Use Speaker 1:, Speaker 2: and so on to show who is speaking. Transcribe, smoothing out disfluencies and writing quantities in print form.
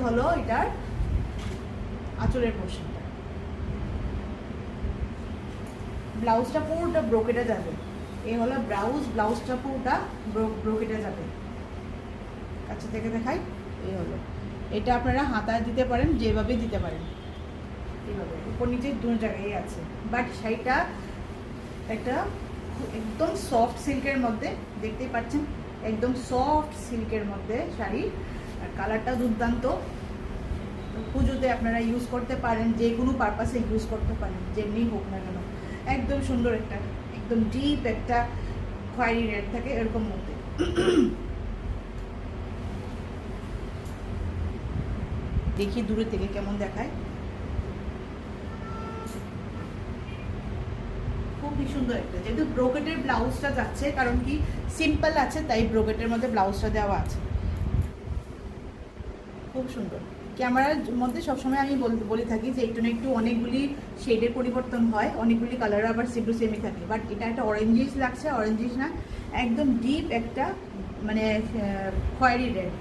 Speaker 1: হলো এটার আঁচলের পোর্শনটা। ব্লাউজটা পুরোটা ব্রোকেটে যাবে। এই হলো ব্লাউজটা পুরোটা ব্রোকেটে যাবে। কাছে থেকে দেখাই, এই হলো। এটা আপনারা হাতায় দিতে পারেন, যেভাবে দিতে পারেন, এইভাবে উপর নিচে দু জায়গায় আছে। বাট শাড়িটা একটা একদম সফট সিল্কের মধ্যে, দেখতেই পাচ্ছেন, একদম সফট সিল্কের মধ্যে শাড়ি। আর কালারটা দুর্দান্ত। পুজোতে আপনারা ইউজ করতে পারেন, যে কোনো পারপাসে ইউজ করতে পারেন, যেমনি হোক না কেন। একদম সুন্দর একটা, একদম ডিপ একটা খয়েরি রেড থাকে এরকম মধ্যে। দেখি দূরে থেকে কেমন দেখায়। খুবই সুন্দর একটা, যেহেতু ব্রোকেটের ব্লাউজটা যাচ্ছে, কারণ কি সিম্পল আছে তাই ব্রোকেটের মধ্যে ব্লাউজটা দেওয়া আছে। খুব সুন্দর। ক্যামেরার মধ্যে সবসময় আমি বলে থাকি যে একটু না একটু অনেকগুলি শেডের পরিবর্তন হয়, অনেকগুলি কালার আবার সেম টু সেমই থাকে। বাট এটা একটা অরেঞ্জিস লাগছে, অরেঞ্জিস না, একদম ডিপ একটা মানে খয়েরি রেড।